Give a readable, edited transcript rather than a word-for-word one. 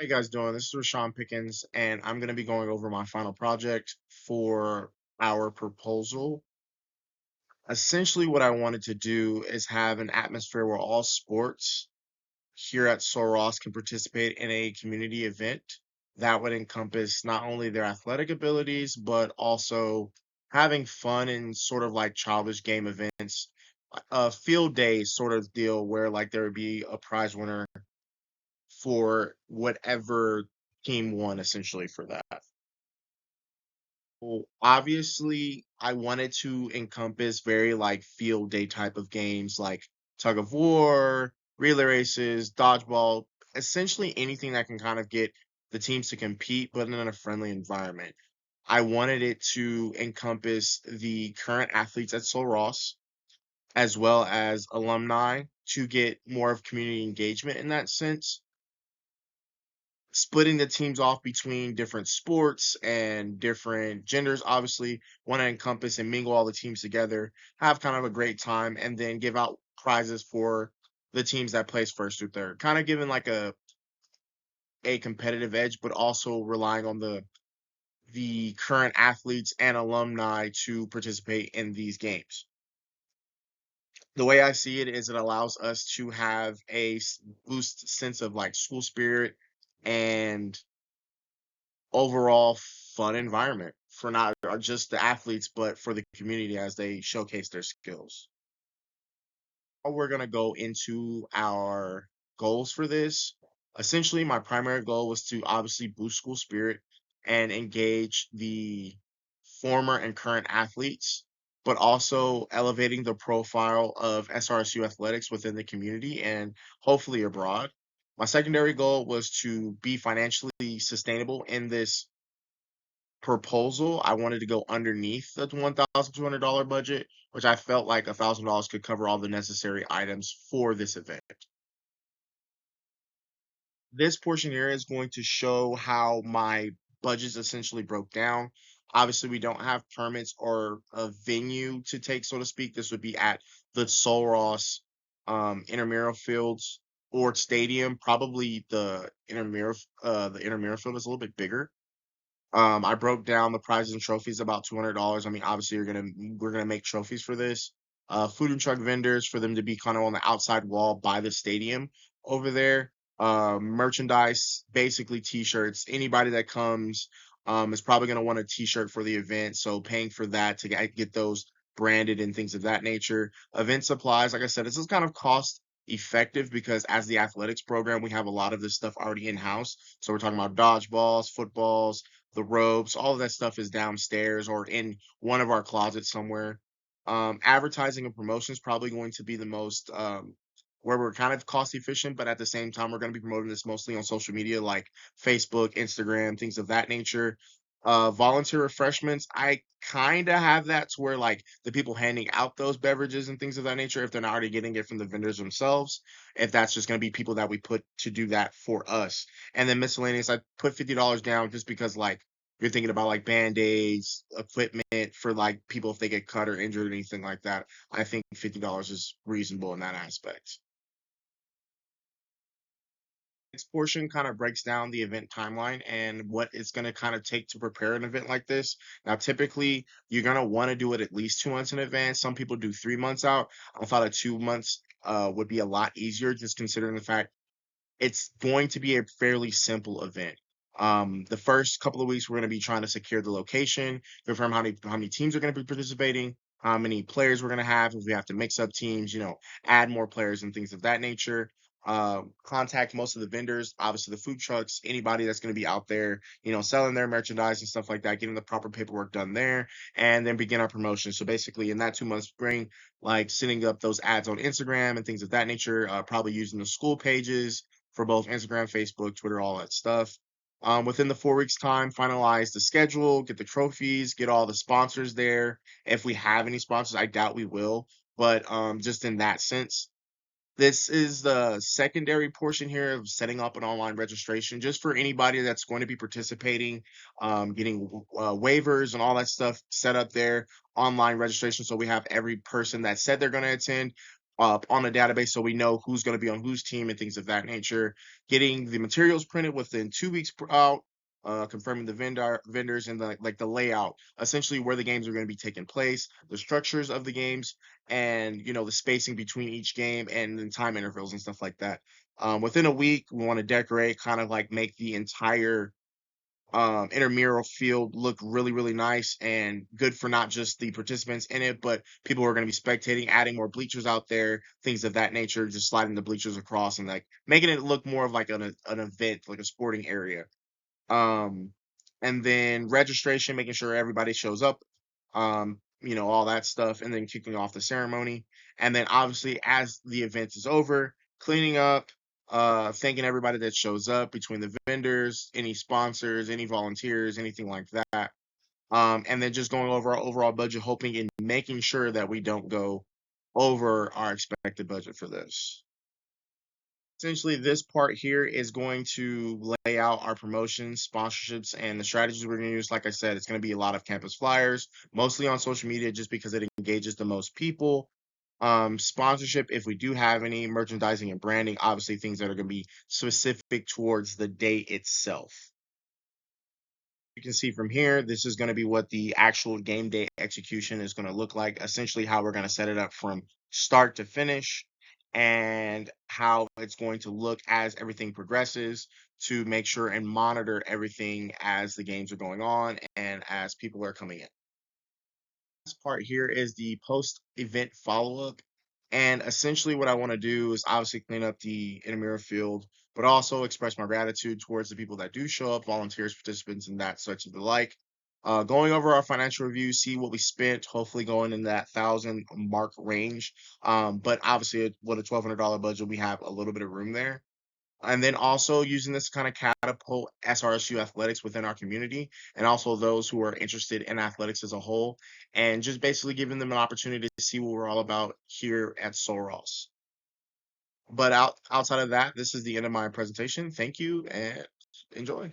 Hey guys doing? This is Rashawn Pickens, and I'm going to be going over my final project for our proposal. Essentially, what I wanted to do is have an atmosphere where all sports here at Soros can participate in a community event that would encompass not only their athletic abilities, but also having fun and sort of like childish game events, a field day sort of deal where like there would be a prize winner for whatever team won essentially for that. Well, obviously, I wanted to encompass very like field day type of games like tug of war, relay races, dodgeball, essentially anything that can kind of get the teams to compete, but in a friendly environment. I wanted it to encompass the current athletes at Sul Ross as well as alumni to get more of community engagement in that sense, splitting the teams off between different sports and different genders. Obviously, want to encompass and mingle all the teams together, have kind of a great time, and then give out prizes for the teams that place first or third. Kind of giving like a competitive edge, but also relying on the current athletes and alumni to participate in these games. The way I see it is it allows us to have boost sense of like school spirit and overall fun environment for not just the athletes, but for the community as they showcase their skills. Now we're going to go into our goals for this. Essentially, my primary goal was to obviously boost school spirit and engage the former and current athletes, but also elevating the profile of SRSU athletics within the community and hopefully abroad. My secondary goal was to be financially sustainable in this proposal. I wanted to go underneath the $1,200 budget, which I felt like $1,000 could cover all the necessary items for this event. This portion here is going to show how my budgets essentially broke down. Obviously, we don't have permits or a venue to take, so to speak. This would be at the Sul Ross intramural fields or stadium. Probably the intramural field is a little bit bigger. I broke down the prizes and trophies about $200. I mean, obviously, we're gonna make trophies for this. Food and truck vendors for them to be kind of on the outside wall by the stadium over there. Merchandise, basically t-shirts. Anybody that comes is probably gonna want a t-shirt for the event, so paying for that to get those branded and things of that nature. Event supplies, like I said, this is kind of cost effective because as the athletics program, we have a lot of this stuff already in house. So we're talking about dodgeballs, footballs, the ropes, all of that stuff is downstairs or in one of our closets somewhere. Advertising and promotion is probably going to be the most where we're kind of cost efficient, but at the same time, we're going to be promoting this mostly on social media like Facebook, Instagram, things of that nature. Volunteer refreshments, I kind of have that to where like the people handing out those beverages and things of that nature, if they're not already getting it from the vendors themselves, if that's just going to be people that we put to do that for us. And then miscellaneous, I put $50 down just because like you're thinking about like band-aids, equipment for like people if they get cut or injured or anything like that. I think $50 is reasonable in that aspect. Next portion kind of breaks down the event timeline and what it's going to kind of take to prepare an event like this. Now, typically, you're going to want to do it at least 2 months in advance. Some people do 3 months out. I thought 2 months would be a lot easier, just considering the fact it's going to be a fairly simple event. The first couple of weeks, we're going to be trying to secure the location, confirm how many teams are going to be participating, how many players we're going to have, if we have to mix up teams, add more players and things of that nature. Contact most of the vendors, obviously the food trucks, anybody that's going to be out there, selling their merchandise and stuff like that, getting the proper paperwork done there, and then begin our promotion. So basically, in that 2 month spring, like setting up those ads on Instagram and things of that nature, probably using the school pages for both Instagram, Facebook, Twitter, all that stuff. Within the 4 weeks time, finalize the schedule, get the trophies, get all the sponsors there. If we have any sponsors, I doubt we will, but just in that sense, this is the secondary portion here of setting up an online registration just for anybody that's going to be participating, getting waivers and all that stuff set up there, online registration. So we have every person that said they're going to attend up on a database so we know who's going to be on whose team and things of that nature. Getting the materials printed within 2 weeks out, confirming the vendors and the layout, essentially where the games are going to be taking place, the structures of the games, and the spacing between each game and then time intervals and stuff like that. Within a week, we want to decorate, kind of like make the entire intramural field look really, really nice and good for not just the participants in it, but people who are going to be spectating, adding more bleachers out there, things of that nature, just sliding the bleachers across and like making it look more of like an event, like a sporting area. Um, and then registration, making sure everybody shows up, all that stuff, and then kicking off the ceremony. And then obviously, as the event is over, cleaning up, thanking everybody that shows up between the vendors, any sponsors, any volunteers, anything like that. And then just going over our overall budget, hoping and making sure that we don't go over our expected budget for this. Essentially, this part here is going to lay out our promotions, sponsorships, and the strategies we're going to use. Like I said, it's going to be a lot of campus flyers, mostly on social media, just because it engages the most people. Sponsorship, if we do have any, merchandising and branding, obviously things that are going to be specific towards the day itself. You can see from here, this is going to be what the actual game day execution is going to look like, essentially how we're going to set it up from start to finish and how it's going to look as everything progresses to make sure and monitor everything as the games are going on and as people are coming in. This part here is the post-event follow-up. And essentially what I want to do is obviously clean up the intramural field, but also express my gratitude towards the people that do show up, volunteers, participants, and that such of the like. Going over our financial review, see what we spent, hopefully going in that 1,000 mark range. But obviously with a $1,200 budget, we have a little bit of room there. And then also using this to kind of catapult SRSU athletics within our community and also those who are interested in athletics as a whole, and just basically giving them an opportunity to see what we're all about here at Soros. But outside of that, this is the end of my presentation. Thank you and enjoy.